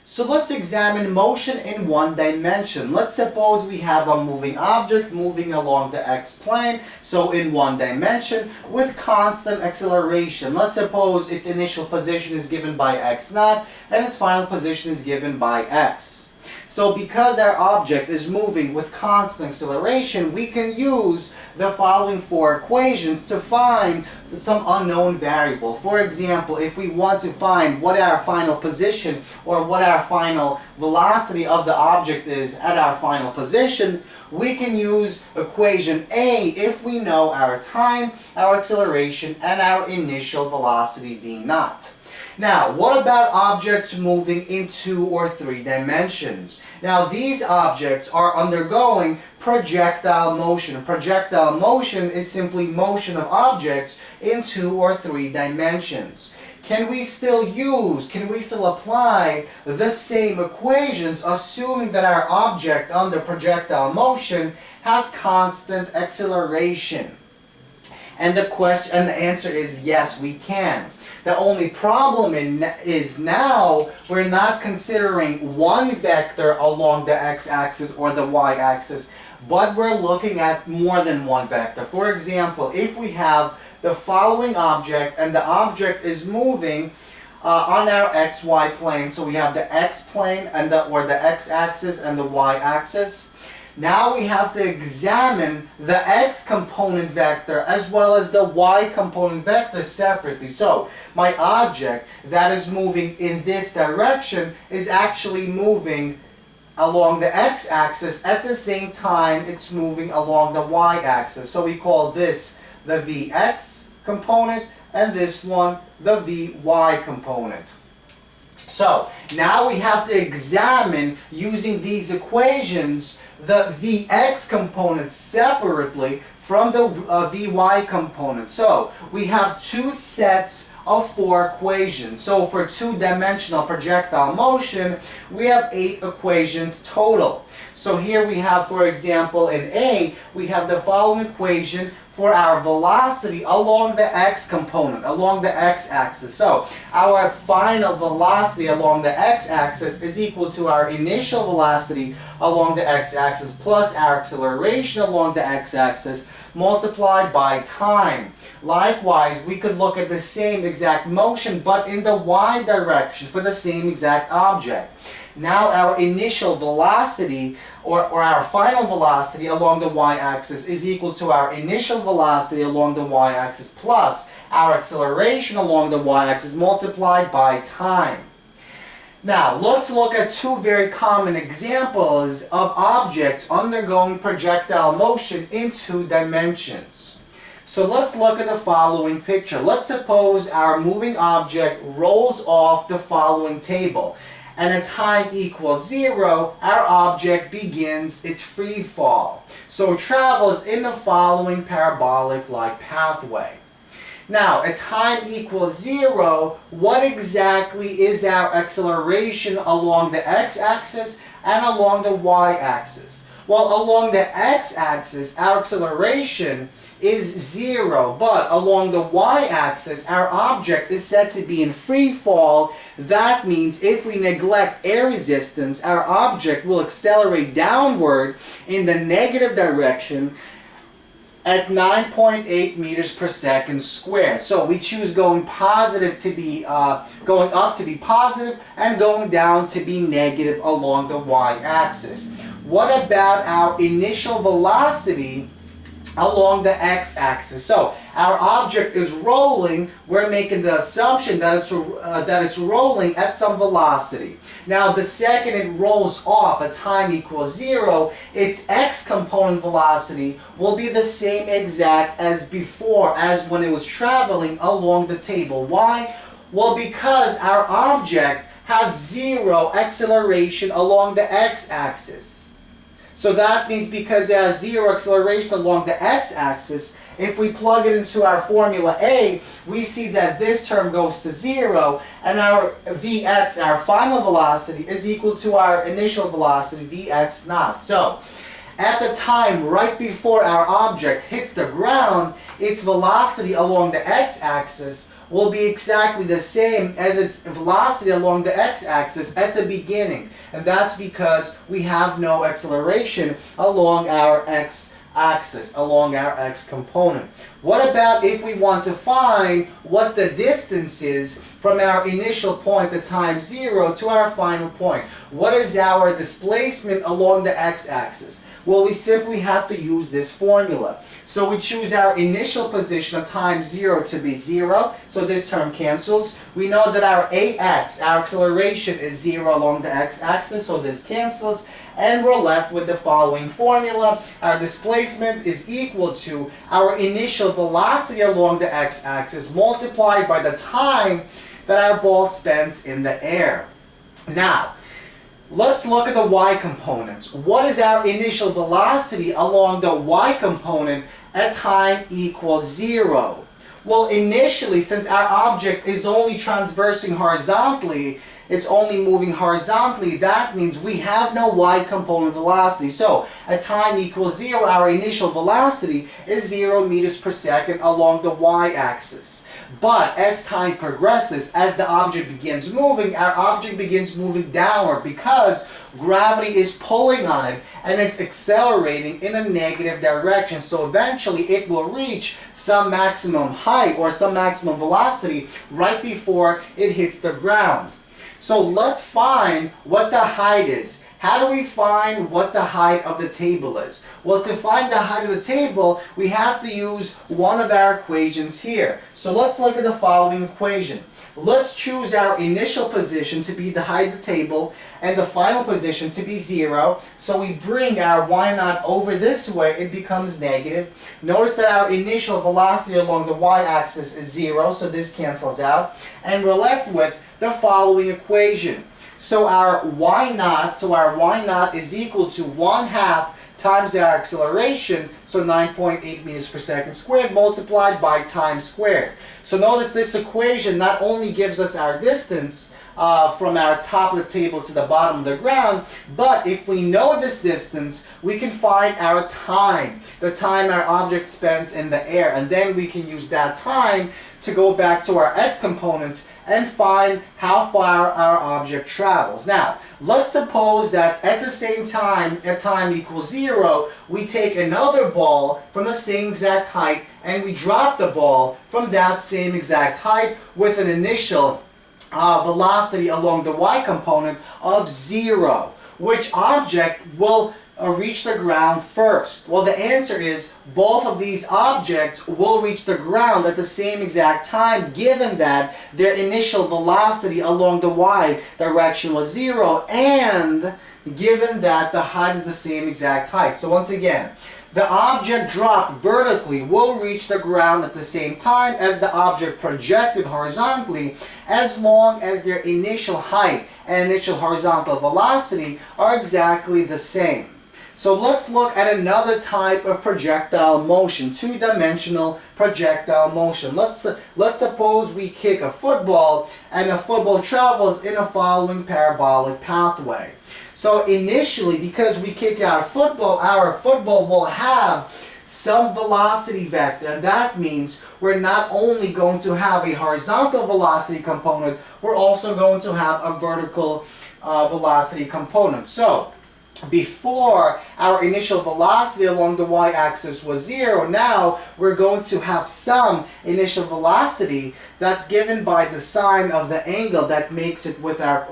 So let's examine motion in one dimension. Let's suppose we have a moving object moving along the x-plane, so in one dimension, with constant acceleration. Let's suppose its initial position is given by x0 and its final position is given by x. So because our object is moving with constant acceleration, we can use the following four equations to find some unknown variable. For example, if we want to find what our final position or what our final velocity of the object is at our final position, we can use equation A if we know our time, our acceleration, and our initial velocity v0. Now, what about objects moving in 2 or 3 dimensions? Now, these objects are undergoing projectile motion. Projectile motion is simply motion of objects in 2 or 3 dimensions. Can we still apply the same equations, assuming that our object under projectile motion has constant acceleration? And the answer is yes, we can. The only problem is now we're not considering one vector along the x-axis or the y-axis, but we're looking at more than one vector. For example, if we have the following object and the object is moving on our xy plane, so we have the x-plane and the x-axis and the y-axis. Now we have to examine the x component vector as well as the y component vector separately. So my object that is moving in this direction is actually moving along the x-axis at the same time it's moving along the y-axis. So we call this the vx component and this one the vy component. So now we have to examine, using these equations, the Vx component separately from the Vy component. So we have two sets of 4 equations. So for 2-dimensional projectile motion, we have 8 equations total. So here we have, for example, in A, we have the following equation for our velocity along the x component, along the x-axis. So our final velocity along the x-axis is equal to our initial velocity along the x-axis plus our acceleration along the x-axis multiplied by time. Likewise, we could look at the same exact motion but in the y direction for the same exact object. Now our initial velocity or our final velocity along the y-axis is equal to our initial velocity along the y-axis plus our acceleration along the y-axis multiplied by time. Now let's look at 2 very common examples of objects undergoing projectile motion in 2 dimensions. So let's look at the following picture. Let's suppose our moving object rolls off the following table. And at time equals 0, our object begins its free fall. So it travels in the following parabolic-like pathway. Now, at time equals 0, what exactly is our acceleration along the x-axis and along the y-axis? Well, along the x-axis, our acceleration is 0, but along the y-axis, our object is said to be in free fall. That means if we neglect air resistance, our object will accelerate downward in the negative direction at 9.8 meters per second squared. So we choose going positive to be going up to be positive and going down to be negative along the y-axis. What about our initial velocity along the x-axis? So our object is rolling. We're making the assumption that it's rolling at some velocity. Now the second it rolls off at time equals 0, its x component velocity will be the same exact as before, as when it was traveling along the table. Why? Well, because our object has 0 acceleration along the x-axis. So that means because it has 0 acceleration along the x-axis, if we plug it into our formula A, we see that this term goes to 0, and our Vx, our final velocity, is equal to our initial velocity, Vx naught. So, at the time right before our object hits the ground, its velocity along the x-axis will be exactly the same as its velocity along the x-axis at the beginning. And that's because we have no acceleration along our x-axis, along our x component. What about if we want to find what the distance is from our initial point at time 0 to our final point? What is our displacement along the x-axis? Well, we simply have to use this formula. So we choose our initial position at time 0 to be 0, so this term cancels. We know that our AX, our acceleration, is 0 along the x-axis, so this cancels. And we're left with the following formula. Our displacement is equal to our initial velocity along the x-axis multiplied by the time that our ball spends in the air. Now, let's look at the y components. What is our initial velocity along the y component at time equals 0? Well, initially, since our object is only transversing horizontally, it's only moving horizontally, that means we have no y component velocity. So, at time equals 0, our initial velocity is 0 meters per second along the y-axis. But as time progresses, as the object begins moving, our object begins moving downward because gravity is pulling on it and it's accelerating in a negative direction. So eventually it will reach some maximum height or some maximum velocity right before it hits the ground. So let's find what the height is. How do we find what the height of the table is? Well, to find the height of the table, we have to use one of our equations here. So let's look at the following equation. Let's choose our initial position to be the height of the table and the final position to be 0. So we bring our y0 over this way, it becomes negative. Notice that our initial velocity along the y-axis is 0, so this cancels out. And we're left with the following equation. So our y0 is equal to 1/2 times our acceleration, so 9.8 meters per second squared, multiplied by time squared. So notice this equation not only gives us our distance from our top of the table to the bottom of the ground, but if we know this distance, we can find our time, the time our object spends in the air, and then we can use that time to go back to our x components and find how far our object travels. Now, let's suppose that at the same time, at time equals 0, we take another ball from the same exact height and we drop the ball from that same exact height with an initial velocity along the y component of 0. Which object will reach the ground first? Well, the answer is both of these objects will reach the ground at the same exact time, given that their initial velocity along the y direction was 0 and given that the height is the same exact height. So once again, the object dropped vertically will reach the ground at the same time as the object projected horizontally, as long as their initial height and initial horizontal velocity are exactly the same. So let's look at another type of projectile motion, two-dimensional projectile motion. Let's suppose we kick a football and the football travels in a following parabolic pathway. So initially, because we kick our football will have some velocity vector, and that means we're not only going to have a horizontal velocity component, we're also going to have a vertical velocity component. So before our initial velocity along the y-axis was 0, now we're going to have some initial velocity that's given by the sine of the angle that makes it with our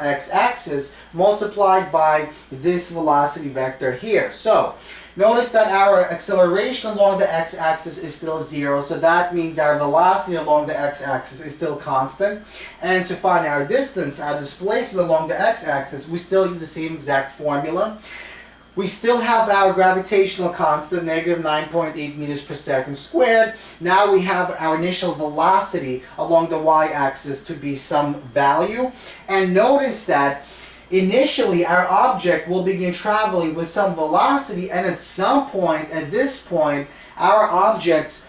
x-axis multiplied by this velocity vector here. So notice that our acceleration along the x-axis is still 0, so that means our velocity along the x-axis is still constant. And to find our distance, our displacement along the x-axis, we still use the same exact formula. We still have our gravitational constant, negative 9.8 meters per second squared. Now we have our initial velocity along the y-axis to be some value. And notice that initially, our object will begin traveling with some velocity, and at some point, at this point, our object's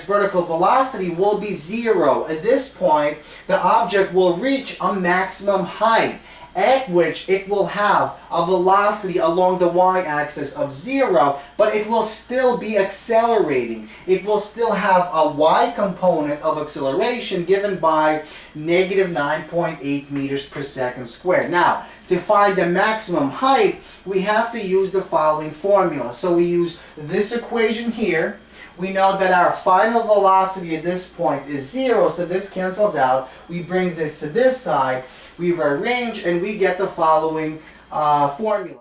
vertical velocity will be 0. At this point, the object will reach a maximum height. at which it will have a velocity along the y-axis of 0, but it will still be accelerating. It will still have a y component of acceleration given by negative 9.8 meters per second squared. Now, to find the maximum height, we have to use the following formula. So we use this equation here. We know that our final velocity at this point is 0, so this cancels out. We bring this to this side, we rearrange, and we get the following formula.